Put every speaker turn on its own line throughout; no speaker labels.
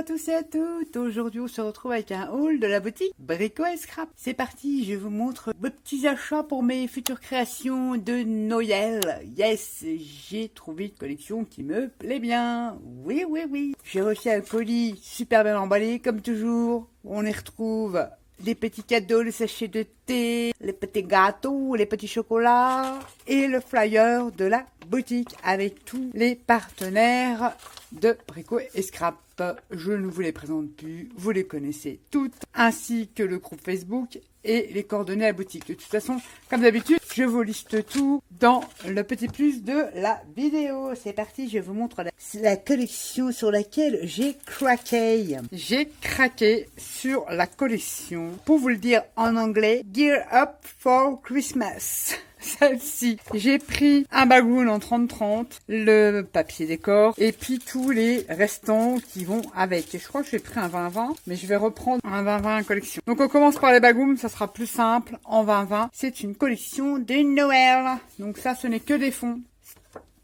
tous et à toutes. Aujourd'hui, on se retrouve avec un haul de la boutique Brico et Scrap. C'est parti, je vous montre mes petits achats pour mes futures créations de Noël. Yes, j'ai trouvé une collection qui me plaît bien. Oui, oui, oui. J'ai reçu un colis super bien emballé, comme toujours. On y retrouve les petits cadeaux, les sachets de thé, les petits gâteaux, les petits chocolats et le flyer de la boutique avec tous les partenaires de Brico et Scrap. Je ne vous les présente plus, vous les connaissez toutes, ainsi que le groupe Facebook et les coordonnées à la boutique. De toute façon, comme d'habitude, je vous liste tout dans le petit plus de la vidéo. C'est parti, je vous montre la collection sur laquelle j'ai craqué. J'ai craqué sur la collection, pour vous le dire en anglais, Gear Up for Christmas. Celle-ci, j'ai pris un bagoon en 30-30, le papier décor, et puis tous les restants qui vont avec. Et je crois que j'ai pris un 20-20, mais je vais reprendre un 20-20 collection. Donc on commence par les bagooms, ça sera plus simple. En 20-20, c'est une collection de Noël. Donc ça, ce n'est que des fonds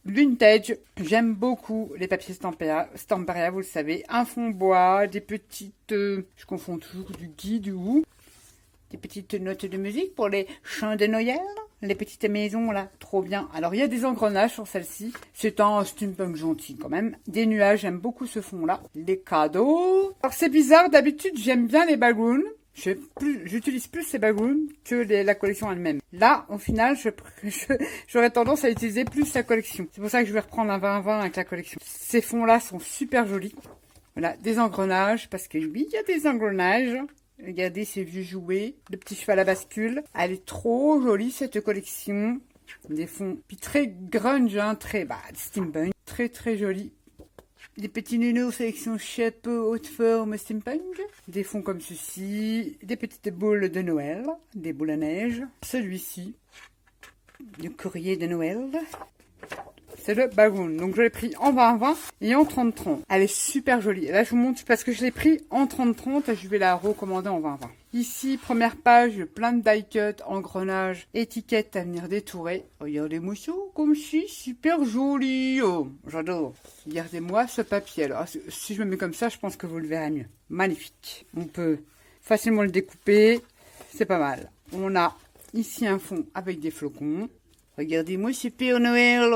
vintage. J'aime beaucoup les papiers Stamperia, vous le savez. Un fond bois, des petites... je confonds toujours du guide ou... Des petites notes de musique pour les chants de Noël. Les petites maisons là, trop bien. Alors il y a des engrenages sur celle-ci. C'est un steampunk gentil quand même. Des nuages, j'aime beaucoup ce fond là. Les cadeaux. Alors c'est bizarre, d'habitude j'aime bien les bagoons. J'utilise plus ces bagoons que la collection elle-même. Là, au final, j'aurais tendance à utiliser plus la collection. C'est pour ça que je vais reprendre un 20-20 avec la collection. Ces fonds-là sont super jolis. Voilà, des engrenages, parce que oui, il y a des engrenages. Regardez ces vieux jouets, le petit cheval à bascule. Elle est trop jolie cette collection. Des fonds puis très grunge, hein, très steampunk, très très joli. Des petits nounours sélection chapeau haute forme steampunk. Des fonds comme ceci, des petites boules de Noël, des boules à neige. Celui-ci, le courrier de Noël. C'est le bagoon. Donc, je l'ai pris en 20-20 et en 30-30. Elle est super jolie. Là, je vous montre parce que je l'ai pris en 30-30 et je vais la recommander en 20-20. Ici, première page, plein de die cut, engrenages, étiquettes à venir détourer. Regardez-moi ça, comme si, super joli. Oh, j'adore. Regardez-moi ce papier. Alors, si je me mets comme ça, je pense que vous le verrez mieux. Magnifique. On peut facilement le découper. C'est pas mal. On a ici un fond avec des flocons. Regardez-moi ce Père Noël.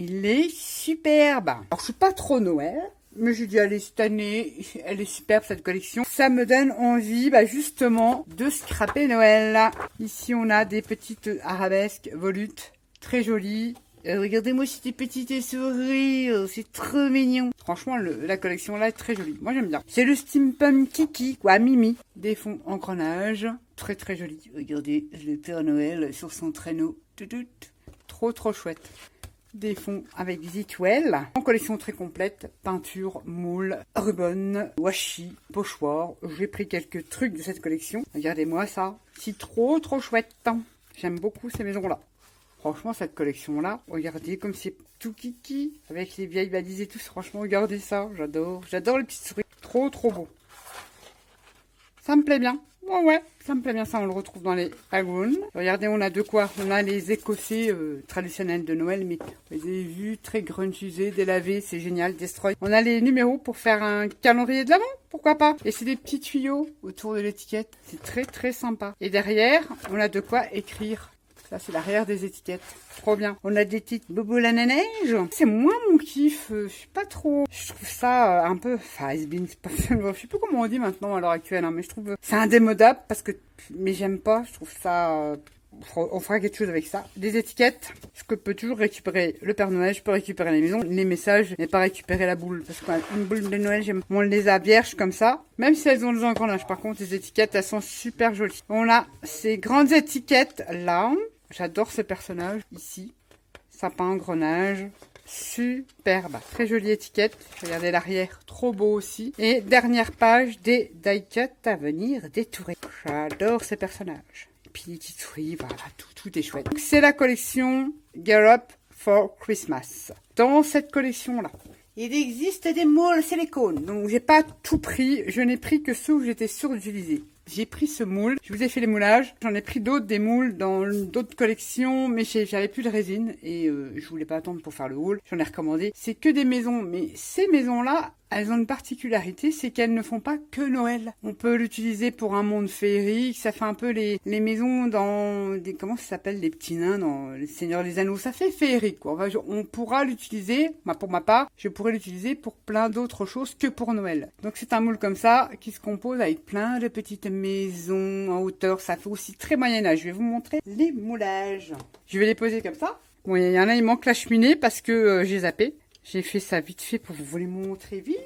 Il est superbe. Alors, je suis pas trop Noël, mais j'ai dit, allez, cette année, elle est superbe, cette collection. Ça me donne envie, justement, de scraper Noël. Ici, on a des petites arabesques volutes, très jolies. Regardez-moi ces petites souris, c'est trop mignon. Franchement, la collection là est très jolie. Moi, j'aime bien. C'est le steampunk Kiki, quoi, Mimi. Des fonds engrenages, très très joli. Regardez, le Père Noël sur son traîneau. Trop trop chouette. Des fonds avec des étoiles. En collection très complète. Peinture, moule, ruban, washi, pochoir. J'ai pris quelques trucs de cette collection. Regardez-moi ça. C'est trop trop chouette. J'aime beaucoup ces maisons-là. Franchement, cette collection-là, regardez comme c'est tout kiki. Avec les vieilles valises et tout. Franchement, regardez ça. J'adore. J'adore les petites souris. Trop trop beau. Ça me plaît bien. Ouais, ça me plaît bien, ça on le retrouve dans les bagoons. Regardez, on a de quoi. On a les écossais traditionnels de Noël, mais vous avez vu, très grungisés, délavés, c'est génial, destroy. On a les numéros pour faire un calendrier de l'Avent, pourquoi pas. Et c'est des petits tuyaux autour de l'étiquette, c'est très très sympa. Et derrière, on a de quoi écrire. Ça, c'est l'arrière des étiquettes. Trop bien. On a des petites boboules à la neige. C'est moins mon kiff. Je suis pas trop... Je trouve ça un peu... Enfin, je sais plus comment on dit maintenant à l'heure actuelle. Hein, mais je trouve... C'est indémodable parce que... Mais j'aime pas. Je trouve ça... On fera quelque chose avec ça. Des étiquettes. Je peux toujours récupérer le Père Noël. Je peux récupérer les maisons, les messages. Mais pas récupérer la boule. Parce qu'une boule de Noël, on les a vierges comme ça. Même si elles ont des engrenages. Par contre, les étiquettes, elles sont super jolies. On a ces grandes étiquettes là. J'adore ce personnage ici. Sapin, engrenage. Superbe. Très jolie étiquette. Regardez l'arrière. Trop beau aussi. Et dernière page des die cut à venir détourer. J'adore ces personnages. Et puis les petites souris. Voilà, tout est chouette. C'est la collection Gear Up for Christmas. Dans cette collection-là, il existe des moules silicone. Donc, j'ai pas tout pris. Je n'ai pris que ceux où j'étais sûre d'utiliser. J'ai pris ce moule, je vous ai fait les moulages, j'en ai pris d'autres, des moules dans d'autres collections, mais j'avais plus de résine et je voulais pas attendre pour faire le haul, j'en ai recommandé. C'est que des maisons, mais ces maisons-là, elles ont une particularité, c'est qu'elles ne font pas que Noël. On peut l'utiliser pour un monde féerique, ça fait un peu les maisons dans des, comment ça s'appelle, les petits nains dans les Seigneurs des Anneaux, ça fait féerique, quoi. On pourra l'utiliser, pour ma part, je pourrais l'utiliser pour plein d'autres choses que pour Noël. Donc c'est un moule comme ça, qui se compose avec plein de petites maisons en hauteur, ça fait aussi très Moyen-Âge. Je vais vous montrer les moulages. Je vais les poser comme ça. Bon, il y en a, il manque la cheminée parce que j'ai zappé. J'ai fait ça vite fait pour vous les montrer vite.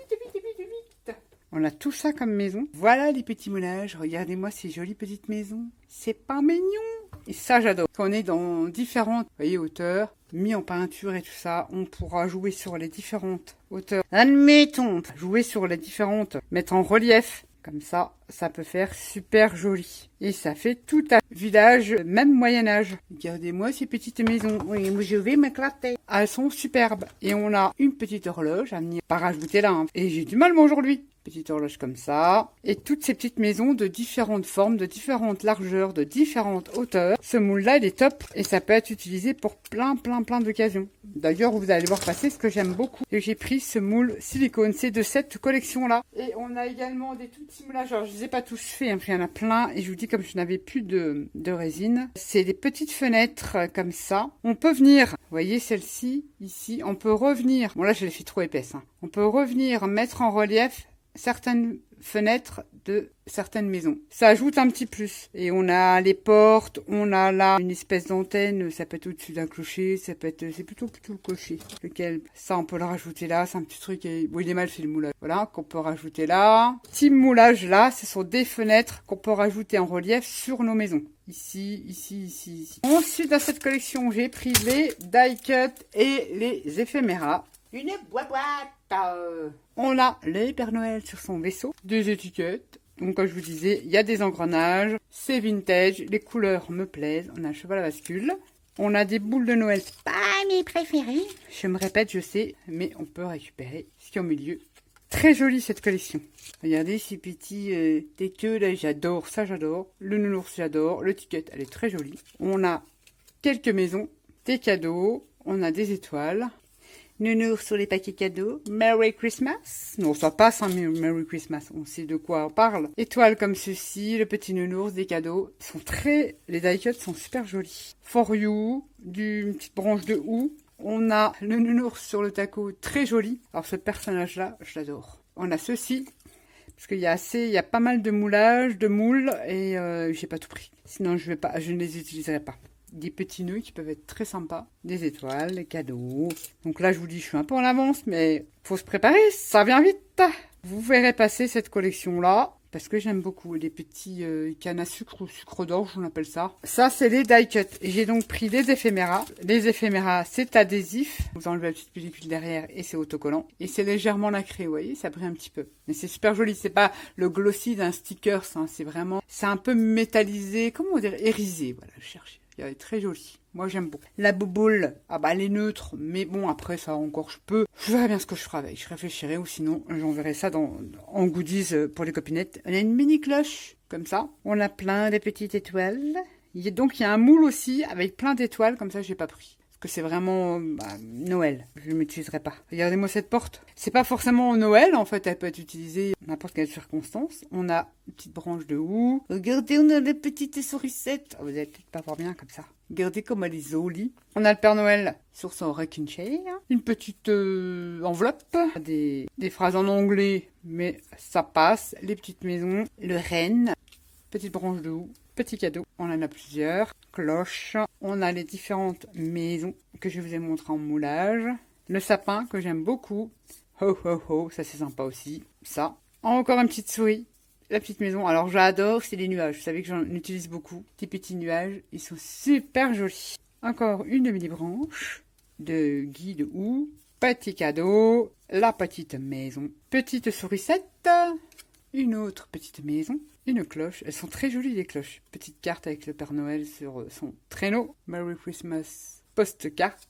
On a tout ça comme maison. Voilà les petits moulages. Regardez-moi ces jolies petites maisons. C'est pas mignon. Et ça, j'adore. Quand on est dans différentes, hauteurs, mis en peinture et tout ça, on pourra jouer sur les différentes hauteurs. Admettons, jouer sur les différentes, mettre en relief. Comme ça, ça peut faire super joli. Et ça fait tout un village, même Moyen-Âge. Regardez-moi ces petites maisons. Oui, je vais m'éclater. Elles sont superbes. Et on a une petite horloge à venir pas rajouter là. Hein. Et j'ai du mal moi aujourd'hui. Petite horloge comme ça. Et toutes ces petites maisons de différentes formes, de différentes largeurs, de différentes hauteurs. Ce moule-là, il est top. Et ça peut être utilisé pour plein d'occasions. D'ailleurs, vous allez voir passer ce que j'aime beaucoup. Et j'ai pris ce moule silicone. C'est de cette collection-là. Et on a également des tout petits moulages. Alors, je les ai pas tous faits. Hein, il y en a plein. Et je vous dis, comme je n'avais plus de résine. C'est des petites fenêtres comme ça. On peut venir, vous voyez celle-ci, ici. On peut revenir. Bon, là, je l'ai fait trop épaisse. Hein. On peut revenir mettre en relief certaines fenêtres de certaines maisons. Ça ajoute un petit plus. Et on a les portes, on a là une espèce d'antenne, ça peut être au-dessus d'un clocher, ça peut être, c'est plutôt le clocher. Lequel, ça on peut le rajouter là, c'est un petit truc, bon il est mal fait le moulage. Voilà, qu'on peut rajouter là. Petit moulage là, ce sont des fenêtres qu'on peut rajouter en relief sur nos maisons. Ici. Ensuite, dans cette collection, j'ai pris les die cut et les éphéméras. Une boîte. On a le Père Noël sur son vaisseau, des étiquettes. Donc comme je vous disais, il y a des engrenages, c'est vintage, les couleurs me plaisent. On a un cheval à bascule. On a des boules de Noël, pas mes préférées. Je me répète, je sais, mais on peut récupérer ce qui est au milieu. Très jolie cette collection. Regardez ces petits des queues là, j'adore, ça j'adore. Le nounours j'adore, le ticket, elle est très jolie. On a quelques maisons, des cadeaux, on a des étoiles. Nounours sur les paquets cadeaux. Merry Christmas. Non, ça passe, hein, Merry Christmas. On sait de quoi on parle. Étoiles comme ceci, le petit nounours, des cadeaux. Les die cuts sont super jolis. For you, une petite branche de houx. On a le nounours sur le taco, très joli. Alors ce personnage-là, je l'adore. On a ceci, parce qu'il y a pas mal de moulages, de moules, et j'ai pas tout pris. Sinon, je ne les utiliserai pas. Des petits nœuds qui peuvent être très sympas, des étoiles, des cadeaux. Donc là, je vous dis, je suis un peu en avance, mais faut se préparer, ça vient vite. Vous verrez passer cette collection-là, parce que j'aime beaucoup les petits cannes à sucre ou sucre d'orge, on appelle ça. Ça, c'est les die cut. J'ai donc pris des éphéméras. Les éphéméras, c'est adhésif. Vous enlevez la petite pellicule derrière et c'est autocollant. Et c'est légèrement nacré, vous voyez, ça brille un petit peu. Mais c'est super joli, c'est pas le glossy d'un sticker, hein, c'est un peu métallisé, comment dire, irisé, voilà, je cherchais. Elle est très jolie. Moi, j'aime beaucoup. La bouboule, elle est neutre. Mais bon, après, ça encore, je verrai bien ce que je ferai avec. Je réfléchirai ou sinon, j'enverrai ça en goodies pour les copinettes. On a une mini cloche, comme ça. On a plein de petites étoiles. Donc, il y a un moule aussi avec plein d'étoiles. Comme ça, j'ai pas pris. Que c'est vraiment Noël. Je ne m'utiliserai pas. Regardez-moi cette porte. C'est pas forcément Noël, en fait. Elle peut être utilisée dans n'importe quelle circonstance. On a une petite branche de houx. Regardez, on a des petites sourissettes. Oh, vous allez peut-être pas voir bien comme ça. Regardez comme elle est jolie. On a le Père Noël sur son rocking chair. Une petite enveloppe. Des phrases en anglais, mais ça passe. Les petites maisons. Le renne. Petite branche de houx. Petit cadeau, on en a plusieurs. Cloche, on a les différentes maisons que je vous ai montrées en moulage. Le sapin que j'aime beaucoup. Ho ho ho, ça c'est sympa aussi. Ça. Encore une petite souris. La petite maison, alors j'adore, c'est les nuages. Vous savez que j'en utilise beaucoup. Des petits nuages, ils sont super jolis. Encore une demi-branche de Guy de houx. Petit cadeau. La petite maison. Petite sourisette. Une autre petite maison. Une cloche. Elles sont très jolies, les cloches. Petite carte avec le Père Noël sur son traîneau. Merry Christmas. Post-carte.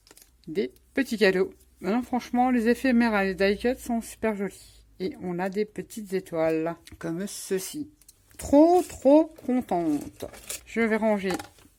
Des petits cadeaux. Maintenant, franchement, les éphémères et les die cut sont super jolis. Et on a des petites étoiles. Comme ceci. Trop contente. Je vais ranger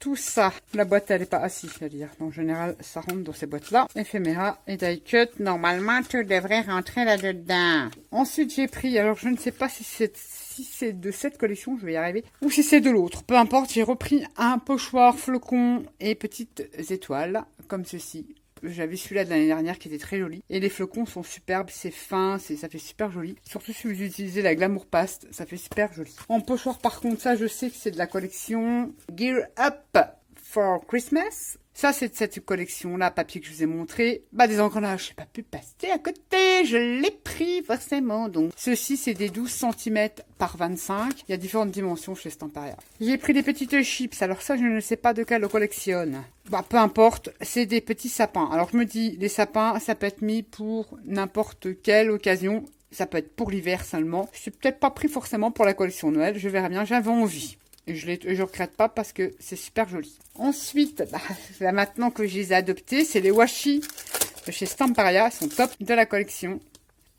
tout ça. La boîte, elle est pas assise, c'est-à-dire. En général, ça rentre dans ces boîtes-là. Éphéméra et die cut. Normalement, tu devrais rentrer là-dedans. Ensuite, j'ai pris, alors je ne sais pas si c'est de cette collection, je vais y arriver, ou si c'est de l'autre. Peu importe, j'ai repris un pochoir flocons et petites étoiles, comme ceci. J'avais celui-là de l'année dernière qui était très joli. Et les flocons sont superbes, c'est fin, ça fait super joli. Surtout si vous utilisez la Glamour Paste, ça fait super joli. En pochoir par contre, ça je sais que c'est de la collection Gear Up for Christmas. Ça, c'est de cette collection-là, papier que je vous ai montré. Bah, des engrenages, j'ai pas pu passer à côté. Je l'ai pris, forcément. Donc, ceci, c'est des 12 cm par 25. Il y a différentes dimensions chez Stamparia. J'ai pris des petites chips. Alors ça, je ne sais pas de quelle on collectionne. Bah, peu importe. C'est des petits sapins. Alors, je me dis, les sapins, ça peut être mis pour n'importe quelle occasion. Ça peut être pour l'hiver seulement. Je suis peut-être pas pris forcément pour la collection Noël. Je verrai bien. J'avais envie. Et je regrette pas parce que c'est super joli. Ensuite, bah, là maintenant que je les ai adoptés, c'est les washi de chez Stamparia. Ils sont top de la collection.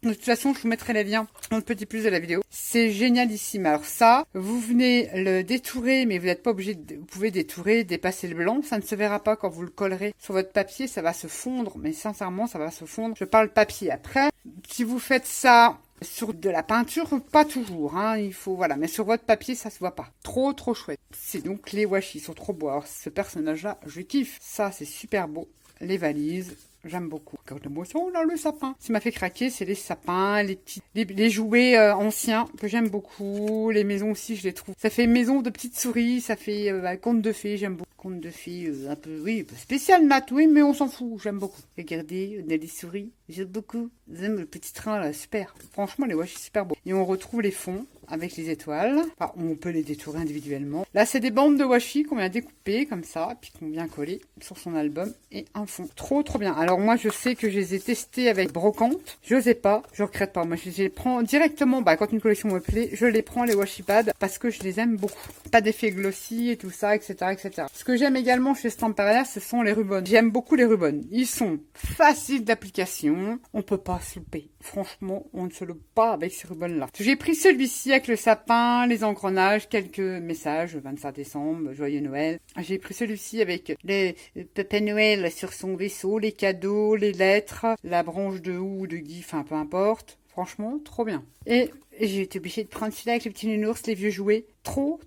De toute façon, je vous mettrai les liens dans le petit plus de la vidéo. C'est génialissime. Alors ça, vous venez le détourer, mais vous n'êtes pas obligé de... Vous pouvez détourer, dépasser le blanc. Ça ne se verra pas quand vous le collerez sur votre papier. Ça va se fondre, mais sincèrement, ça va se fondre. Je parle papier. Après, si vous faites ça... Sur de la peinture, pas toujours, hein, il faut, voilà, mais sur votre papier, ça se voit pas. Trop chouette. C'est donc les washi, ils sont trop beaux. Alors, ce personnage-là, je kiffe. Ça, c'est super beau. Les valises, j'aime beaucoup. Regardez-moi ça, on a le sapin. Ce qui m'a fait craquer, c'est les sapins, les jouets anciens, que j'aime beaucoup. Les maisons aussi, je les trouve. Ça fait maison de petites souris, ça fait conte de fées, j'aime beaucoup. Conte de fées, un peu, oui, un peu spécial, Nat, oui, mais on s'en fout, j'aime beaucoup. Regardez, on a des souris, j'aime beaucoup. J'aime le petit train, là, super. Franchement, les washi, super beaux. Et on retrouve les fonds avec les étoiles. Enfin, on peut les détourer individuellement. Là, c'est des bandes de washi qu'on vient découper, comme ça, puis qu'on vient coller sur son album. Et un fond. Trop bien. Alors, moi, je sais que je les ai testés avec brocante. Je n'osais pas, je regrette pas. Moi, je les prends directement, bah, quand une collection me plaît, je les prends, les washi pads, parce que je les aime beaucoup. Pas d'effet glossy et tout ça, etc., etc. Ce que j'aime également chez Stamparia, ce sont les rubans. J'aime beaucoup les rubans. Ils sont faciles d'application. On peut pas se louper. Franchement, on ne se loupe pas avec ces rubans-là. J'ai pris celui-ci avec le sapin, les engrenages, quelques messages, 25 décembre, joyeux Noël. J'ai pris celui-ci avec les Papa Noël sur son vaisseau, les cadeaux, les lettres, la branche de houx ou de gui, enfin peu importe. Franchement, trop bien. Et j'ai été obligée de prendre celui-là avec les petits nounours, les vieux jouets. Trop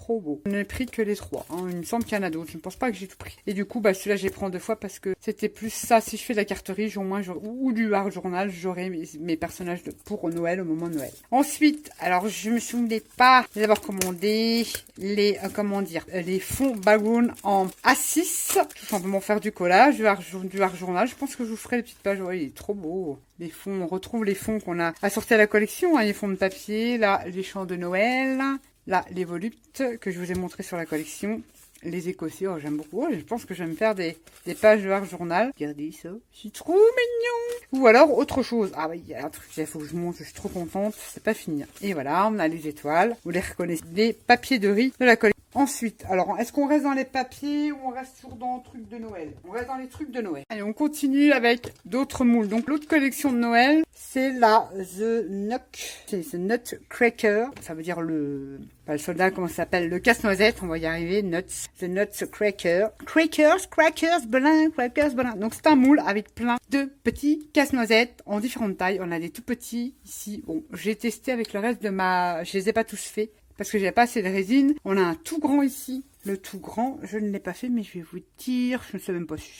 beau. Je n'ai pris que les 3. Hein. Il me semble qu'il y en a d'autres. Je ne pense pas que j'ai tout pris. Et du coup, bah, celui-là, j'ai pris en 2 fois parce que c'était plus ça. Si je fais de la carterie, au moins, ou du art journal, j'aurai mes personnages pour Noël, au moment de Noël. Ensuite, alors, je me souvenais pas d'avoir commandé les, les fonds background en A6. Tout simplement faire du collage, du art journal. Je pense que je vous ferai les petites pages. Ouais, il est trop beau. Les fonds, on retrouve les fonds qu'on a assortis à la collection. Hein, les fonds de papier, là, les chants de Noël. Là, les voluptes que je vous ai montrés sur la collection. Les écossais, oh, j'aime beaucoup. Oh, je pense que je vais me faire des pages de art journal. Regardez ça. C'est trop mignon. Ou alors, autre chose. Ah oui, il y a un truc, il faut que je monte. Je suis trop contente. C'est pas fini. Et voilà, on a les étoiles. Vous les reconnaissez. Les papiers de riz de la collection. Ensuite, alors, est-ce qu'on reste dans les papiers ou on reste dans le truc de Noël? On reste dans les trucs de Noël. Allez, on continue avec d'autres moules. Donc, l'autre collection de Noël, c'est la The Nutcracker. Ça veut dire le soldat, comment ça s'appelle? Le casse-noisette, on va y arriver. The Nutcracker. Crackers, belin. Donc, c'est un moule avec plein de petits casse-noisettes en différentes tailles. On a des tout petits ici. Bon, j'ai testé avec le reste de je les ai pas tous faits. Parce que j'ai pas assez de résine. On a un tout grand ici. Le tout grand, je ne l'ai pas fait, mais je vais vous dire, je ne sais même pas si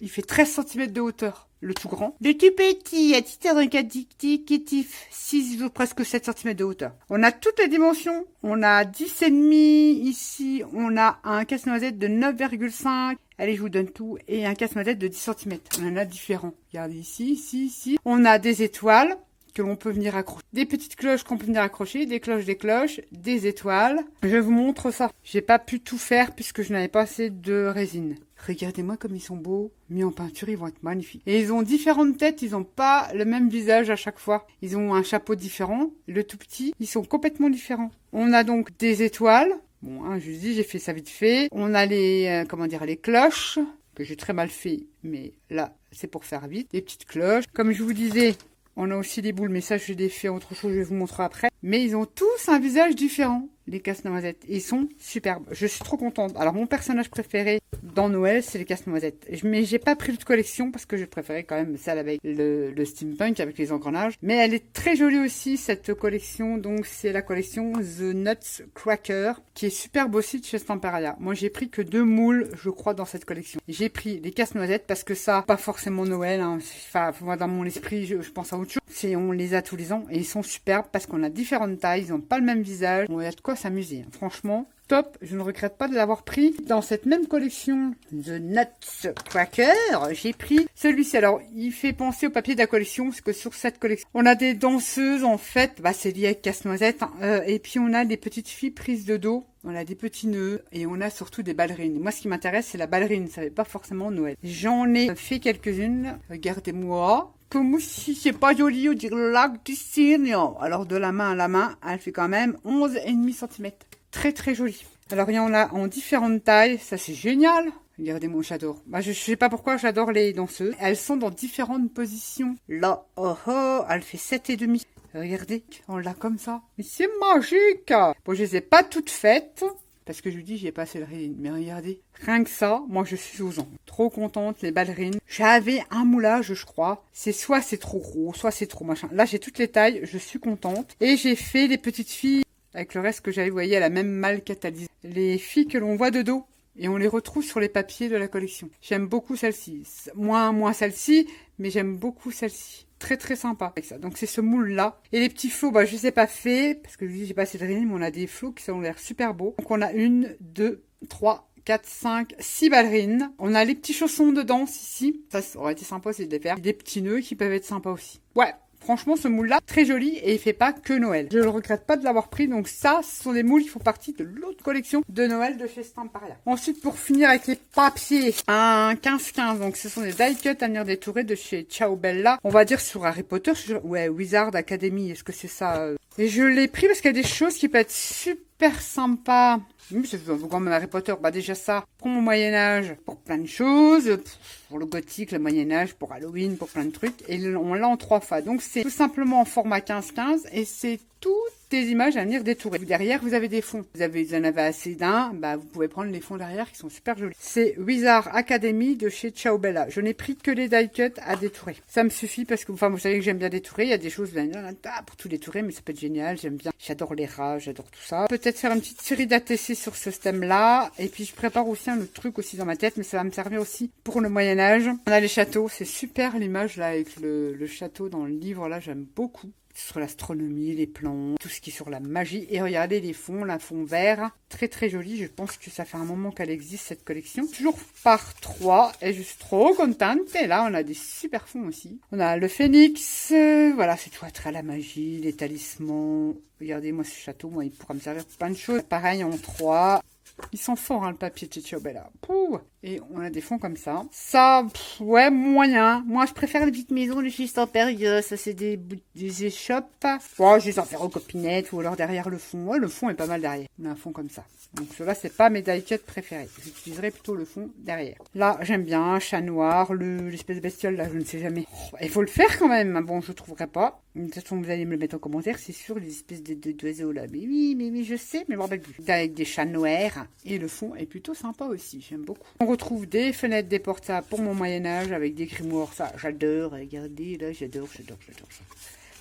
il fait 13 cm de hauteur, le tout grand. Le tout petit, à titre indicatif, 6 ou presque 7 cm de hauteur. On a toutes les dimensions. On a 10,5 ici. On a un casse-noisette de 9,5. Allez, je vous donne tout. Et un casse-noisette de 10 cm. On en a différents. Regardez ici. On a des étoiles que l'on peut venir accrocher. Des petites cloches qu'on peut venir accrocher, des cloches, des étoiles. Je vous montre ça. J'ai pas pu tout faire puisque je n'avais pas assez de résine. Regardez-moi comme ils sont beaux. Mis en peinture, ils vont être magnifiques. Et ils ont différentes têtes, ils n'ont pas le même visage à chaque fois. Ils ont un chapeau différent. Le tout petit, ils sont complètement différents. On a donc des étoiles. Bon, hein, je vous dis, j'ai fait ça vite fait. On a les, les cloches, que j'ai très mal fait, mais là, c'est pour faire vite. Les petites cloches. Comme je vous disais, on a aussi les boules, mais ça, je les fais autre chose, je vais vous montrer après. Mais ils ont tous un visage différent. les casse-noisettes. Ils sont superbes. Je suis trop contente. Alors, mon personnage préféré dans Noël, c'est les casse-noisettes. Mais j'ai pas pris de collection parce que je préférais quand même celle avec le steampunk, avec les engrenages. Mais elle est très jolie aussi, cette collection. Donc, c'est la collection The Nuts Cracker, qui est superbe aussi de chez Stamperia. Moi, j'ai pris que 2 moules, je crois, dans cette collection. J'ai pris les casse-noisettes parce que ça, pas forcément Noël. Hein. Enfin, moi, dans mon esprit, je pense à autre chose. On les a tous les ans et ils sont superbes parce qu'on a différentes tailles, ils n'ont pas le même visage. Bon, il y a de quoi s'amuser. Hein. Franchement, top. Je ne regrette pas de l'avoir pris. Dans cette même collection, The Nuts Cracker, j'ai pris celui-ci. Alors, il fait penser au papier de la collection parce que sur cette collection, on a des danseuses en fait. Bah, c'est lié avec casse-noisette. Hein. Et puis, on a des petites filles prises de dos. On a des petits nœuds et on a surtout des ballerines. Moi, ce qui m'intéresse, c'est la ballerine. Ça n'est pas forcément Noël. J'en ai fait quelques-unes. Regardez-moi. Comme si c'est pas joli, on dirait le lac du cygne. Alors, de la main à la main, elle fait quand même 11,5 cm. Très, très joli. Alors, il y en a en différentes tailles. Ça, c'est génial. Regardez-moi, j'adore. Bah, je sais pas pourquoi j'adore les danseuses. Elles sont dans différentes positions. Là, oh oh, elle fait 7,5. Regardez, on l'a comme ça. Mais c'est magique. Bon, je les ai pas toutes faites. Parce que je vous dis, j'ai pas assez de résine. Mais regardez, rien que ça, moi je suis aux anges. Trop contente, les ballerines. J'avais un moulage, je crois. Soit c'est trop gros, soit c'est trop machin. Là, j'ai toutes les tailles, je suis contente. Et j'ai fait les petites filles, avec le reste que j'avais, vous voyez, à la même malle catalysée. Les filles que l'on voit de dos. Et on les retrouve sur les papiers de la collection. J'aime beaucoup celle-ci. Moins celle-ci, mais j'aime beaucoup celle-ci. Très très sympa avec ça. Donc c'est ce moule là. Et les petits flots, bah je les ai pas fait parce que je vous dis j'ai pas assez de résine, mais on a des flots qui ont l'air super beaux. Donc on a 1, 2, 3, 4, 5, 6 ballerines. On a les petits chaussons de danse ici. Ça aurait été sympa aussi de les faire. Des petits nœuds qui peuvent être sympas aussi. Ouais. Franchement, ce moule-là, très joli et il fait pas que Noël. Je ne regrette pas de l'avoir pris. Donc ça, ce sont des moules qui font partie de l'autre collection de Noël de chez Stamperia. Ensuite, pour finir avec les papiers, un 15-15. Donc ce sont des die cut à venir détourés de chez Ciao Bella. On va dire sur Harry Potter. Ouais, Wizard Academy. Est-ce que c'est ça Et je l'ai pris parce qu'il y a des choses qui peuvent être super sympas. Oui, c'est quand même Harry Potter. Bah déjà ça, pour mon Moyen-Âge, pour plein de choses. Pour le gothique, le Moyen-Âge, pour Halloween, pour plein de trucs. Et on l'a en 3 fois. Donc c'est tout simplement en format 15-15 et c'est toutes des images à venir détourer. Derrière, vous avez des fonds. Vous en avez assez d'un, bah vous pouvez prendre les fonds derrière qui sont super jolis. C'est Wizard Academy de chez Ciao Bella. Je n'ai pris que les die cut à détourer. Ça me suffit parce que, enfin, vous savez que j'aime bien détourer. Il y a des choses pour tout détourer, mais ça peut être génial. J'aime bien. J'adore les rats, j'adore tout ça. Peut-être faire une petite série d'ATC sur ce thème-là. Et puis je prépare aussi un autre truc aussi dans ma tête, mais ça va me servir aussi pour le Moyen-Âge. On a les châteaux. C'est super l'image là avec le château dans le livre là. J'aime beaucoup. Sur l'astronomie, les plans, tout ce qui est sur la magie. Et regardez les fonds, la fond vert. Très très joli. Je pense que ça fait un moment qu'elle existe cette collection. Toujours par 3. Et je suis trop contente. Et là, on a des super fonds aussi. On a le phénix. Voilà, c'est tout à la magie, les talismans. Regardez-moi ce château. Moi, il pourra me servir pour plein de choses. Pareil en 3. Ils sont forts, hein, le papier de Ciao Bella. Pouh. Et on a des fonds comme ça. Ça, ouais, moyen. Moi, je préfère les petites maisons de chez Stamperia. Ça, c'est des échoppes. Ouais, je les en faire aux copinettes ou alors derrière le fond. Ouais, le fond est pas mal derrière. On a un fond comme ça. Donc, ceux-là, c'est pas mes die cut préférés. J'utiliserai plutôt le fond derrière. Là, j'aime bien. Chat noir, l'espèce de bestiole, là, je ne sais jamais. Il faut le faire quand même. Bon, je trouverai pas. De toute façon, vous allez me le mettre en commentaire, c'est sûr, les espèces d'oiseaux là. Mais oui, je sais, mais je me rappelle plus. Avec des chats noirs. Et le fond est plutôt sympa aussi, j'aime beaucoup. On retrouve des fenêtres déportables pour mon Moyen-Âge avec des grimoires, ça, j'adore. Regardez, là, j'adore.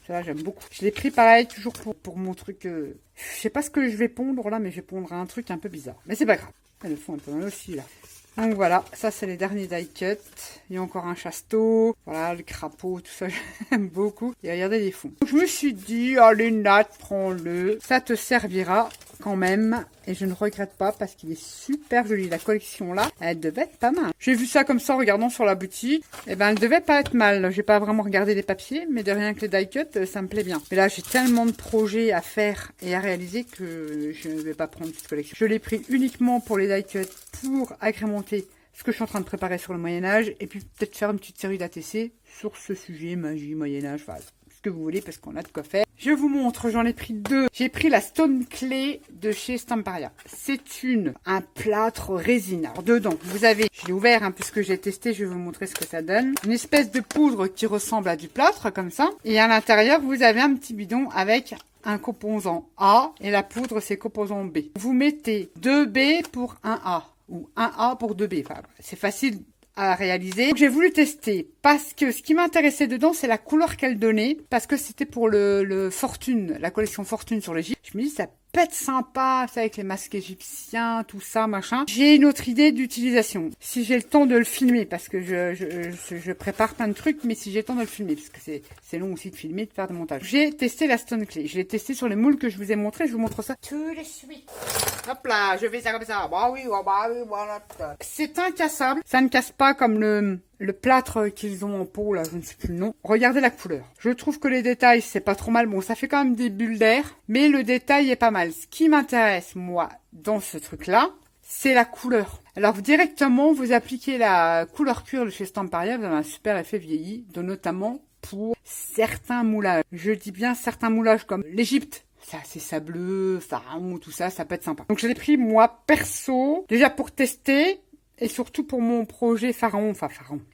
Ça, j'aime beaucoup. Je l'ai pris pareil, toujours pour mon truc. Je sais pas ce que je vais pondre là, mais je vais pondre un truc un peu bizarre. Mais c'est pas grave. Et le fond un peu mal aussi là. Donc voilà, ça c'est les derniers die cut. Il y a encore un chasteau. Voilà, le crapaud, tout ça, j'aime beaucoup. Et regardez les fonds. Donc, je me suis dit, allez Nat, prends-le. Ça te servira quand même. Et je ne regrette pas parce qu'il est super joli. La collection là, elle devait être pas mal. J'ai vu ça comme ça en regardant sur la boutique. Et ben elle devait pas être mal. J'ai pas vraiment regardé les papiers, mais de rien que les die cut, ça me plaît bien. Mais là, j'ai tellement de projets à faire et à réaliser que je ne vais pas prendre cette collection. Je l'ai pris uniquement pour les die cut pour agrémenter ce que je suis en train de préparer sur le Moyen-Âge. Et puis peut-être faire une petite série d'ATC sur ce sujet, magie, Moyen-Âge, voilà. Que vous voulez parce qu'on a de quoi faire. Je vous montre, j'en ai pris 2. J'ai pris la Stone Clay de chez Stamperia. C'est un plâtre résine. Alors dedans, vous avez, je l'ai ouvert hein, puisque j'ai testé, je vais vous montrer ce que ça donne. Une espèce de poudre qui ressemble à du plâtre comme ça. Et à l'intérieur, vous avez un petit bidon avec un composant A et la poudre c'est composant B. Vous mettez 2B pour 1A ou 1A pour 2B. Enfin, c'est facile à réaliser. Donc, j'ai voulu tester parce que ce qui m'intéressait dedans, c'est la couleur qu'elle donnait, parce que c'était pour le Fortune, la collection Fortune sur l'Égypte. Je me dis, ça peut être sympa, ça, avec les masques égyptiens, tout ça, machin. J'ai une autre idée d'utilisation. Si j'ai le temps de le filmer, parce que je prépare plein de trucs, mais si j'ai le temps de le filmer, parce que c'est long aussi de filmer, de faire des montages. J'ai testé la Stone Clay. Je l'ai testé sur les moules que je vous ai montré. Je vous montre ça tout de suite. Hop là, je fais ça comme ça. Bah oui, voilà. C'est incassable. Ça ne casse pas comme le plâtre qu'ils ont en pot, là, je ne sais plus le nom. Regardez la couleur. Je trouve que les détails, c'est pas trop mal. Bon, ça fait quand même des bulles d'air, mais le détail est pas mal. Ce qui m'intéresse, moi, dans ce truc-là, c'est la couleur. Alors, directement, vous appliquez la couleur cuir de chez Stamparia, vous avez un super effet vieilli, notamment pour certains moulages. Je dis bien certains moulages comme l'Égypte. C'est assez sableux, pharaon, tout ça, ça peut être sympa. Donc, je l'ai pris, moi, perso, déjà pour tester, et surtout pour mon projet pharaon,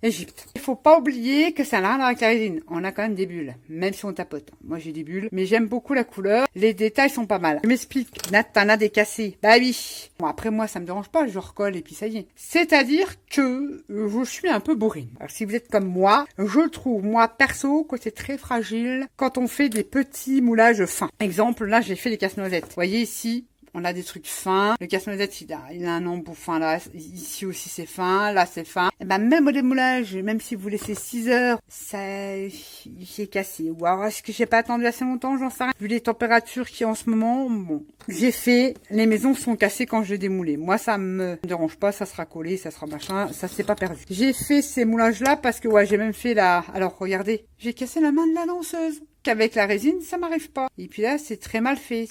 Égypte. Il faut pas oublier que ça n'a rien à voir avec la résine. On a quand même des bulles, même si on tapote. Moi, j'ai des bulles, mais j'aime beaucoup la couleur. Les détails sont pas mal. Je m'explique. Nat, t'en as des cassés. Bah oui. Bon, après, moi, ça me dérange pas. Je recolle et puis ça y est. C'est-à-dire que je suis un peu bourrine. Alors, si vous êtes comme moi, je trouve, moi, perso, que c'est très fragile quand on fait des petits moulages fins. Exemple, là, j'ai fait les casse-noisettes. Vous voyez ici, on a des trucs fins. Le casse-noisette, il a un embout fin là. Ici aussi, c'est fin. Là, c'est fin. Et ben, même au démoulage, même si vous laissez 6 heures, j'ai cassé. Ou alors, est-ce que j'ai pas attendu assez longtemps? J'en sais rien. Vu les températures qu'il y a en ce moment, bon. J'ai fait, les maisons sont cassées quand je les démoulais. Moi, ça me dérange pas. Ça sera collé, ça sera machin. Ça s'est pas perdu. J'ai fait ces moulages-là parce que, ouais, j'ai même fait alors, regardez. J'ai cassé la main de la lanceuse. Qu'avec la résine, ça m'arrive pas. Et puis là, c'est très mal fait.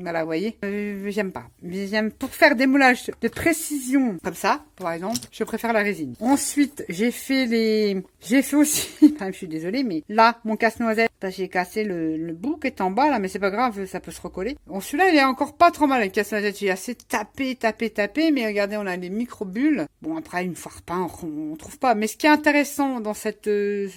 Voilà, vous voyez, j'aime pas. J'aime pour faire des moulages de précision comme ça, par exemple, je préfère la résine. Ensuite, j'ai fait aussi, je suis désolée, mais là, mon casse-noisette, j'ai cassé le bout qui est en bas là, mais c'est pas grave, ça peut se recoller. Bon, celui-là, il est encore pas trop mal, le casse-noisette. J'ai assez tapé, mais regardez, on a des micro-bulles. Bon, après, une fois repeint, on trouve pas. Mais ce qui est intéressant dans cette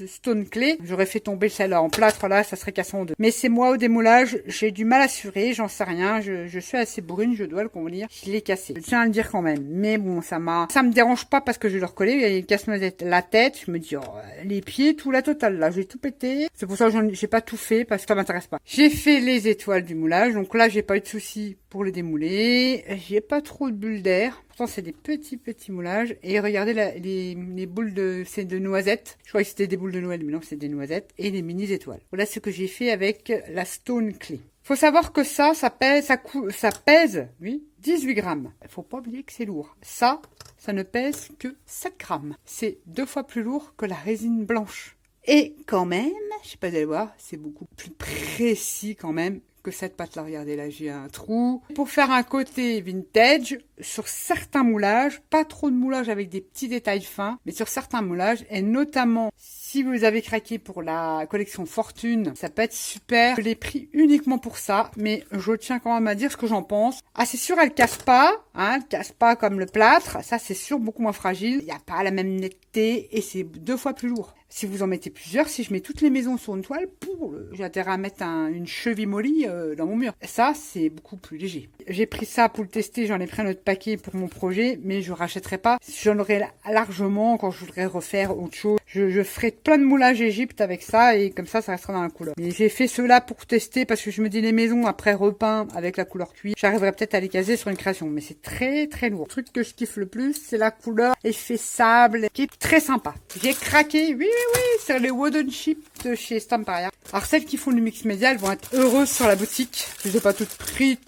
Stone Clay, j'aurais fait tomber celle-là en plâtre, là, ça serait cassé en deux. Mais c'est moi au démoulage, j'ai du mal à assurer, j'en sais rien, je suis assez brune, je dois le convenir. Je l'ai cassé. Je tiens à le dire quand même. Mais bon, ça me dérange pas parce que je vais le recoller. Il y a une casse-noisette, la tête, je me dis, oh, les pieds, tout la totale, là, j'ai tout pété. C'est pour ça que j'ai pas tout fait parce que ça m'intéresse pas. J'ai fait les étoiles du moulage, donc là, j'ai pas eu de soucis pour les démouler. J'ai pas trop de bulles d'air. Pourtant, c'est des petits moulages. Et regardez les boules de noisettes. Je croyais que c'était des boules de Noël, mais non, c'est des noisettes. Et les mini étoiles. Voilà ce que j'ai fait avec la Stone Clay. Faut savoir que ça pèse, oui, 18 grammes. Faut pas oublier que c'est lourd. Ça ne pèse que 7 grammes. C'est 2 fois plus lourd que la résine blanche. Et quand même, je sais pas, vous allez voir, c'est beaucoup plus précis quand même que cette pâte-là. Regardez, là, j'ai un trou. Pour faire un côté vintage, sur certains moulages, pas trop de moulages avec des petits détails fins, mais sur certains moulages, et notamment, si vous avez craqué pour la collection Fortune, ça peut être super. Je l'ai pris uniquement pour ça, mais je tiens quand même à dire ce que j'en pense. Ah, c'est sûr, elle casse pas, hein, elle casse pas comme le plâtre. Ça, c'est sûr, beaucoup moins fragile. Il n'y a pas la même netteté et c'est 2 fois plus lourd. Si vous en mettez plusieurs, si je mets toutes les maisons sur une toile, j'ai intérêt à mettre une cheville molly dans mon mur. Ça, c'est beaucoup plus léger. J'ai pris ça pour le tester, j'en ai pris un autre paquet pour mon projet, mais je rachèterai pas. J'en aurai largement quand je voudrais refaire autre chose. Je ferai plein de moulages Égypte avec ça et comme ça restera dans la couleur. Mais j'ai fait cela pour tester parce que je me dis les maisons après repeint avec la couleur cuir, j'arriverai peut-être à les caser sur une création, mais c'est très lourd. Le truc que je kiffe le plus, c'est la couleur effet sable qui est très sympa. J'ai craqué, oui, sur les wooden chips de chez Stamparia. Alors celles qui font du mix média, elles vont être heureuses sur la boutique. Je les ai pas toutes pris,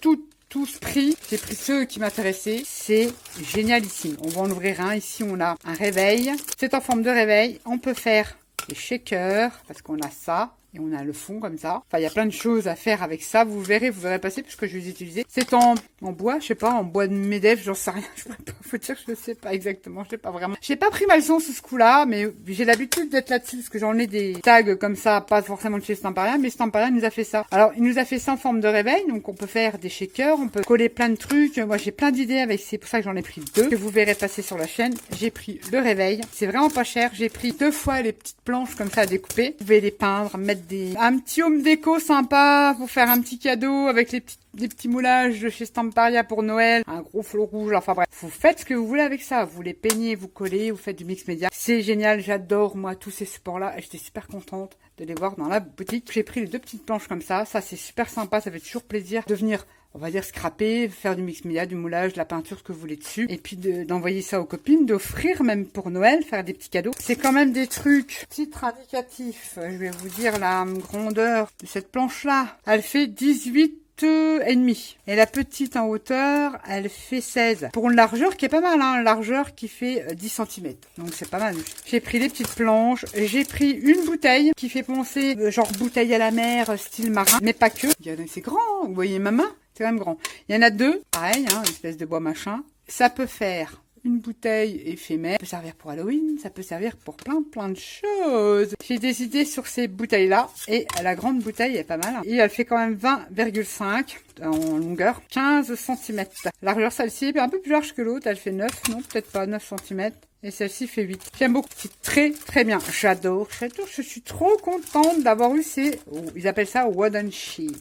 tous pris. J'ai pris ceux qui m'intéressaient. C'est génialissime. On va en ouvrir un. Ici, on a un réveil. C'est en forme de réveil. On peut faire des shakers parce qu'on a ça. Et on a le fond comme ça. Enfin, il y a plein de choses à faire avec ça. Vous verrez passer puisque je vais les utiliser. C'est en bois, je sais pas, en bois de Medef, j'en sais rien. Je pourrais pas vous dire, je sais pas exactement, je sais pas vraiment. J'ai pas pris ma leçon sous ce coup-là, mais j'ai l'habitude d'être là-dessus parce que j'en ai des tags comme ça, pas forcément de chez Stamparia, mais Stamparia nous a fait ça. Alors, il nous a fait ça en forme de réveil, donc on peut faire des shakers, on peut coller plein de trucs. Moi, j'ai plein d'idées avec, c'est pour ça que j'en ai pris 2, que vous verrez passer sur la chaîne. J'ai pris le réveil. C'est vraiment pas cher. J'ai pris 2 fois les petites planches comme ça à découper. Vous pouvez les peindre, mettre un petit home déco sympa pour faire un petit cadeau avec des petits moulages de chez Stamparia pour Noël, un gros flot rouge, enfin bref. Vous faites ce que vous voulez avec ça. Vous les peignez, vous collez, vous faites du mix média. C'est génial, j'adore moi tous ces supports-là et j'étais super contente de les voir dans la boutique. J'ai pris les 2 petites planches comme ça c'est super sympa, ça fait toujours plaisir de venir, on va dire, scraper, faire du mix média, du moulage, de la peinture, ce que vous voulez dessus. Et puis d'envoyer ça aux copines, d'offrir même pour Noël, faire des petits cadeaux. C'est quand même des trucs, titre indicatif. Je vais vous dire la grandeur de cette planche-là. Elle fait 18 et demi. Et la petite en hauteur, elle fait 16. Pour une largeur qui est pas mal, hein, une largeur qui fait 10 cm. Donc c'est pas mal. J'ai pris les petites planches. J'ai pris une bouteille qui fait penser genre bouteille à la mer, style marin. Mais pas que. C'est grand, hein. Vous voyez ma main? C'est quand même grand. Il y en a 2. Pareil, hein, une espèce de bois machin. Ça peut faire une bouteille éphémère, ça peut servir pour Halloween, ça peut servir pour plein de choses. J'ai des idées sur ces bouteilles-là, et la grande bouteille est pas mal. Et elle fait quand même 20,5 en longueur, 15 cm. Largeur, celle-ci est un peu plus large que l'autre, elle fait 9, non, peut-être pas 9 cm. Et celle-ci fait 8. J'aime beaucoup. C'est très bien. J'adore. Je suis trop contente d'avoir eu ces... ils appellent ça wooden sheets.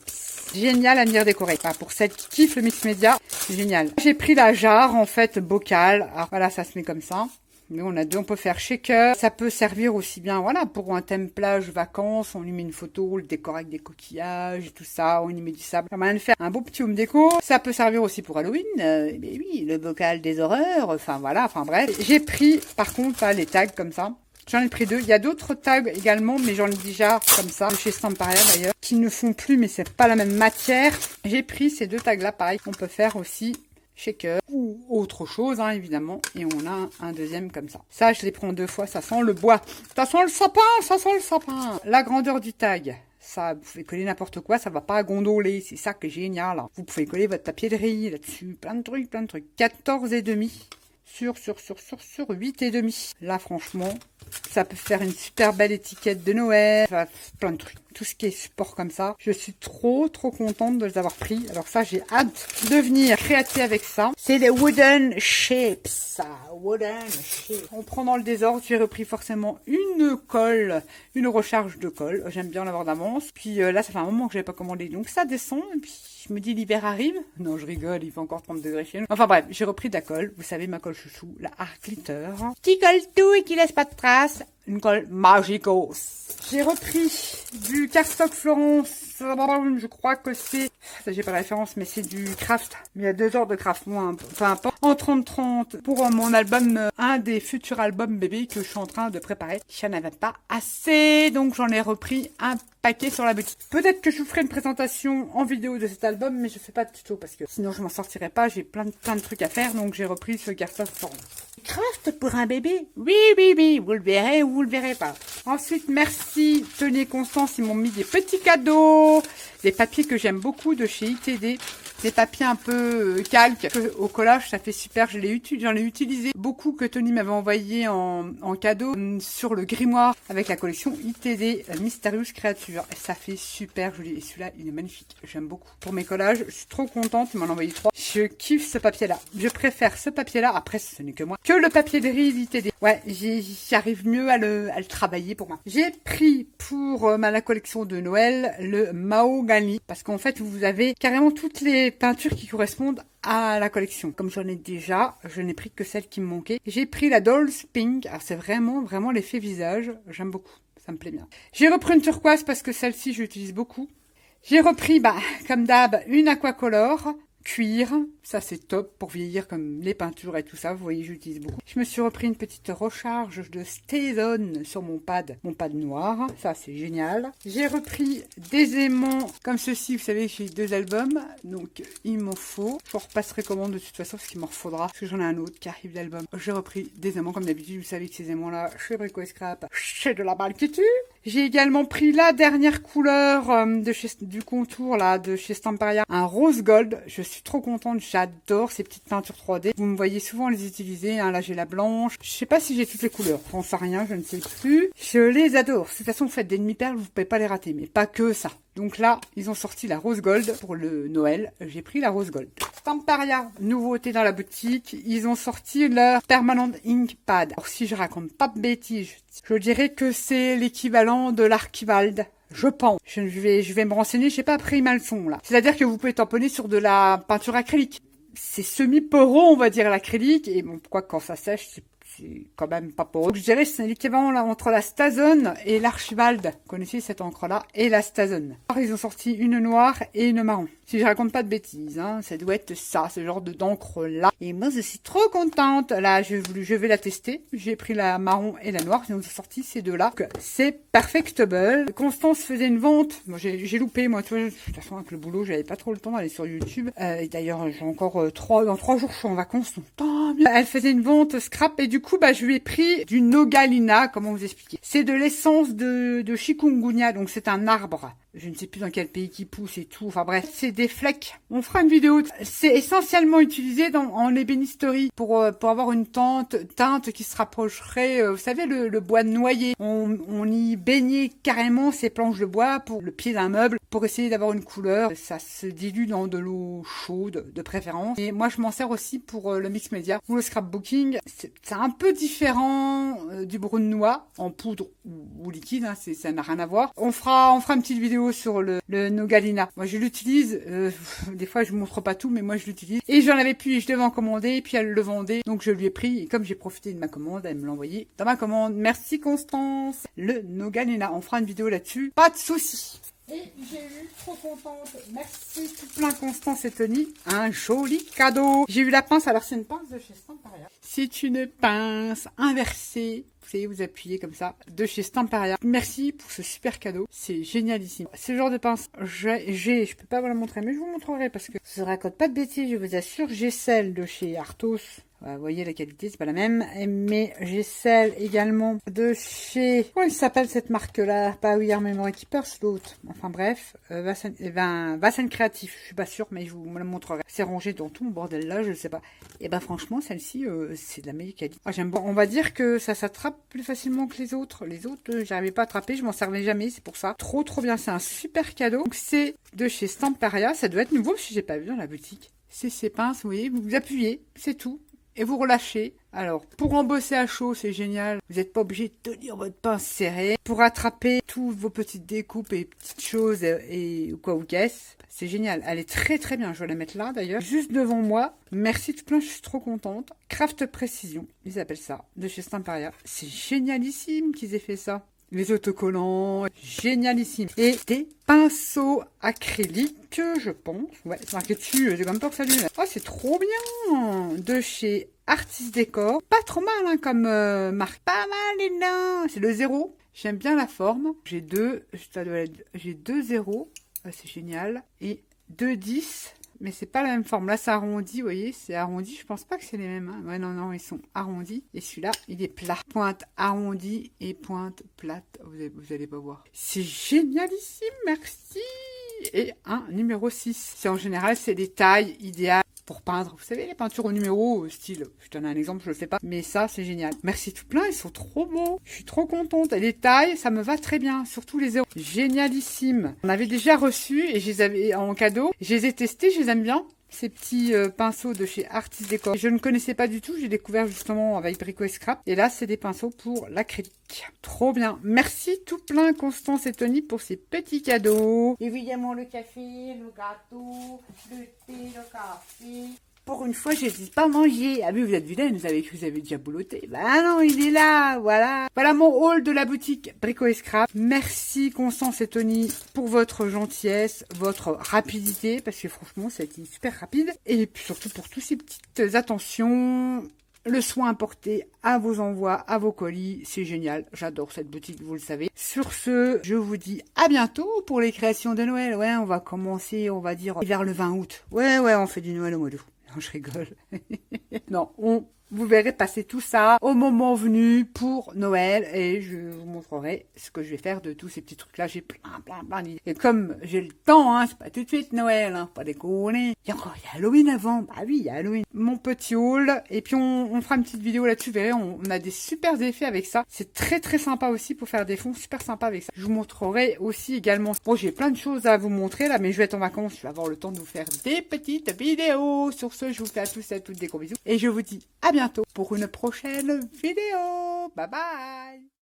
Génial à venir décorer. Enfin, pour celles qui kiffent le mix média, c'est génial. J'ai pris la jarre, en fait, bocal. Alors voilà, ça se met comme ça. Mais on a 2, on peut faire shaker. Ça peut servir aussi bien, voilà, pour un thème plage, vacances. On lui met une photo, on le décore avec des coquillages et tout ça. On y met du sable. Ça m'a de faire un beau petit home déco. Ça peut servir aussi pour Halloween. Mais oui, le bocal des horreurs. Enfin voilà, enfin bref. J'ai pris, par contre, là, les tags comme ça. J'en ai pris 2. Il y a d'autres tags également, mais j'en ai déjà comme ça, de chez Stamparia d'ailleurs, qui ne font plus, mais c'est pas la même matière. J'ai pris ces 2 tags-là, pareil, qu'on peut faire aussi shaker ou autre chose, hein, évidemment. Et on a un deuxième comme ça. Ça, je les prends 2 fois, ça sent le bois. Ça sent le sapin, ça sent le sapin. La grandeur du tag. Ça, vous pouvez coller n'importe quoi, ça va pas gondoler. C'est ça qui est génial. Hein. Vous pouvez coller votre papier de riz là-dessus. Plein de trucs. 14,5 sur 8,5. Là, franchement, ça peut faire une super belle étiquette de Noël. Enfin, plein de trucs. Tout ce qui est support comme ça. Je suis trop contente de les avoir pris. Alors ça, j'ai hâte de venir créater avec ça. C'est les wooden shapes. Wooden shapes. On prend dans le désordre. J'ai repris forcément une colle, une recharge de colle. J'aime bien l'avoir d'avance. Puis là, ça fait un moment que je n'avais pas commandé. Donc ça descend. Et puis je me dis l'hiver arrive. Non, je rigole. Il fait encore 30 degrés chez nous. Enfin bref, j'ai repris de la colle. Vous savez, ma colle chouchou, la Art Glitter. Qui colle tout et qui laisse pas de traces. Une colle magicos. J'ai repris du cardstock Florence. Je crois que c'est... Ça, j'ai pas la référence, mais c'est du craft. Mais il y a 2 heures de craft, moi. Enfin, en 30-30 pour mon album, un des futurs albums bébé que je suis en train de préparer. Je n'en avais pas assez, donc j'en ai repris un paquet sur la boutique. Peut-être que je vous ferai une présentation en vidéo de cet album, mais je fais pas de tuto parce que sinon je m'en sortirai pas. J'ai plein de trucs à faire, donc j'ai repris ce cardstock Florence. Craft pour un bébé? Oui, vous le verrez ou vous le verrez pas. Ensuite, merci Tony et Constance, ils m'ont mis des petits cadeaux, des papiers que j'aime beaucoup de chez ITD. Des papiers un peu calques au collage, ça fait super. J'en ai utilisé beaucoup que Tony m'avait envoyé en cadeau sur le grimoire avec la collection ITD Mysterious Creatures. Et ça fait super joli. Et celui-là, il est magnifique. J'aime beaucoup. Pour mes collages, je suis trop contente. Il m'en a envoyé 3. Je kiffe ce papier-là. Je préfère ce papier-là, après ce n'est que moi, que le papier de riz d'ITD. Ouais, j'arrive mieux à le travailler pour moi. J'ai pris pour la collection de Noël le mahogany. Parce qu'en fait, vous avez carrément toutes les peintures qui correspondent à la collection. Comme j'en ai déjà, je n'ai pris que celles qui me manquaient. J'ai pris la Dolls Pink. Alors c'est vraiment l'effet visage. J'aime beaucoup. Ça me plaît bien. J'ai repris une turquoise parce que celle-ci, j'utilise beaucoup. J'ai repris, comme d'hab, une aquacolor. Cuir, ça c'est top pour vieillir comme les peintures et tout ça, vous voyez j'utilise beaucoup. Je me suis repris une petite recharge de Stazone sur mon pad noir, ça c'est génial. J'ai repris des aimants comme ceci, vous savez j'ai 2 albums, donc il m'en faut. Je repasserai commande de toute façon parce qu'il m'en faudra, parce que j'en ai un autre qui arrive d'album. J'ai repris des aimants comme d'habitude, vous savez que ces aimants là, chez Brico et Scrap, chez de la balle qui tue. J'ai également pris la dernière couleur du contour là de chez Stamparia, un rose gold. Je suis trop contente, j'adore ces petites peintures 3D. Vous me voyez souvent les utiliser, hein. Là j'ai la blanche. Je sais pas si j'ai toutes les couleurs, j'en sais rien, je ne sais plus. Je les adore. De toute façon, vous faites des demi-perles, vous pouvez pas les rater, mais pas que ça. Donc là, ils ont sorti la rose gold pour le Noël. J'ai pris la rose gold. Stamparia, nouveauté dans la boutique. Ils ont sorti leur Permanent Ink Pad. Alors si je raconte pas de bêtises, je dirais que c'est l'équivalent de l'Archibald. Je pense. Je vais me renseigner, j'ai pas appris ma leçon, là. C'est-à-dire que vous pouvez tamponner sur de la peinture acrylique. C'est semi-poreux, on va dire, l'acrylique. Et bon, quoi, quand ça sèche, c'est quand même pas poreux. Je dirais que c'est l'équivalent là, entre la Stazone et l'Archibald. Vous connaissez cette encre-là? Et la Stazone. Alors, ils ont sorti une noire et une marron. Si je raconte pas de bêtises, hein, ça doit être ça, ce genre d'encre-là. Et moi, je suis trop contente. Là, je vais la tester. J'ai pris la marron et la noire. Ils ont sorti ces deux-là. C'est perfectable. Constance faisait une vente. Moi, j'ai loupé, moi. Tu vois, de toute façon, avec le boulot, j'avais pas trop le temps d'aller sur YouTube. Et d'ailleurs, j'ai encore dans 3 jours, je suis en vacances. Donc, tant mieux. Elle faisait une vente scrap. Et du coup, bah, je lui ai pris du Nogalina. Comment vous expliquer? C'est de l'essence de chikungunya. Donc, c'est un arbre. Je ne sais plus dans quel pays qui pousse et tout. Enfin bref, c'est des flecs. On fera une vidéo. C'est essentiellement utilisé en ébénisterie pour avoir une teinte qui se rapprocherait, vous savez, le bois de noyer. On y baignait carrément ces planches de bois pour le pied d'un meuble pour essayer d'avoir une couleur. Ça se dilue dans de l'eau chaude de préférence. Et moi, je m'en sers aussi pour le mix média ou le scrapbooking. C'est un peu différent du brun de noix en poudre ou liquide. Hein, ça n'a rien à voir. On fera une petite vidéo sur le Nogalina. Moi, je l'utilise. Des fois, je vous montre pas tout, mais moi, je l'utilise. Et j'en avais plus, je devais en commander, et puis elle le vendait. Donc, je lui ai pris. Et comme j'ai profité de ma commande, elle me l'a envoyé dans ma commande. Merci, Constance. Le Nogalina. On fera une vidéo là-dessus. Pas de soucis. Et j'ai eu trop contente. Merci tout plein, Constance et Tony. Un joli cadeau. J'ai eu la pince. Alors, c'est une pince de chez Stamparia. C'est une pince inversée. Vous savez, vous appuyez comme ça, de chez Stamparia. Merci pour ce super cadeau. C'est génialissime. Ce genre de pince, je peux pas vous la montrer, mais je vous montrerai parce que je ne raconte pas de bêtises, je vous assure. J'ai celle de chez Arthos. Vous voyez, la qualité, c'est pas la même. Mais j'ai celle également de chez... Comment elle s'appelle cette marque-là? Pas We Are Memory Keepers, l'autre. Enfin bref, Vassen Créatif. Je suis pas sûre, mais je vous la montrerai. C'est rangé dans tout mon bordel là, je sais pas. Et ben franchement, celle-ci, c'est de la meilleure qualité. Moi, j'aime bien. On va dire que ça s'attrape plus facilement que les autres. Les autres, j'arrivais pas à attraper, je m'en servais jamais, c'est pour ça. Trop bien, c'est un super cadeau. Donc c'est de chez Stamparia. Ça doit être nouveau si j'ai pas vu dans la boutique. C'est ces pinces, vous voyez, vous appuyez, c'est tout. Et vous relâchez. Alors, pour embosser à chaud, c'est génial. Vous n'êtes pas obligé de tenir votre pince serrée. Pour attraper toutes vos petites découpes et petites choses et quoi ou qu'est-ce, c'est génial. Elle est très bien. Je vais la mettre là d'ailleurs. Juste devant moi. Merci tout plein, je suis trop contente. Craft Précision, ils appellent ça, de chez Stamparia. C'est génialissime qu'ils aient fait ça. Les autocollants, génialissime. Et des pinceaux acryliques, je pense. Ouais, c'est marqué dessus, j'ai comme peur que ça lui... Oh, c'est trop bien. De chez Artist Décor. Pas trop mal, hein, comme marque. Pas mal, les nains. C'est le 0. J'aime bien la forme. J'ai deux 0. C'est génial. Et 2 10. Mais c'est pas la même forme. Là, c'est arrondi, vous voyez, c'est arrondi. Je pense pas que c'est les mêmes. Hein. Ouais, non, ils sont arrondis. Et celui-là, il est plat. Pointe arrondie et pointe plate. Vous allez pas voir. C'est génialissime, merci. Et un numéro 6. C'est en général, c'est des tailles idéales pour peindre. Vous savez, les peintures au numéro, style, je te donne un exemple, je le fais pas. Mais ça, c'est génial. Merci tout plein, ils sont trop beaux. Je suis trop contente. Et les tailles, ça me va très bien. Surtout les 0. Génialissime. On avait déjà reçu et je les avais en cadeau. Je les ai testés, je les aime bien. Ces petits pinceaux de chez Artist Décor. Je ne connaissais pas du tout, j'ai découvert justement avec Brico Scrap. Et là, c'est des pinceaux pour l'acrylique. Trop bien. Merci tout plein, Constance et Tony, pour ces petits cadeaux. Évidemment, le café, le gâteau, le thé, le café. Pour une fois, je n'ai pas mangé. Ah oui, vous êtes vilaine, vous avez cru que vous avez déjà bouloté. Bah non, il est là, voilà. Voilà mon haul de la boutique Brico Scrap. Merci Constance et Tony pour votre gentillesse, votre rapidité, parce que franchement, ça a été super rapide. Et puis surtout pour toutes ces petites attentions, le soin apporté à vos envois, à vos colis, c'est génial. J'adore cette boutique, vous le savez. Sur ce, je vous dis à bientôt pour les créations de Noël. Ouais, on va commencer, on va dire, vers le 20 août. Ouais, on fait du Noël au mois d'août. Non, je rigole. Non, vous verrez passer tout ça au moment venu pour Noël et je vous montrerai ce que je vais faire de tous ces petits trucs-là. J'ai plein d'idées. Et comme j'ai le temps, hein, c'est pas tout de suite Noël, hein, pas déconner. Il y a Halloween avant. Bah oui, il y a Halloween. Mon petit haul. Et puis on fera une petite vidéo là-dessus. Vous verrez, on a des super effets avec ça. C'est très sympa aussi pour faire des fonds super sympa avec ça. Je vous montrerai aussi également. Bon, j'ai plein de choses à vous montrer là, mais je vais être en vacances. Je vais avoir le temps de vous faire des petites vidéos. Sur ce, je vous fais à tous et à toutes des gros bisous. Et je vous dis à bientôt pour une prochaine vidéo. Bye bye.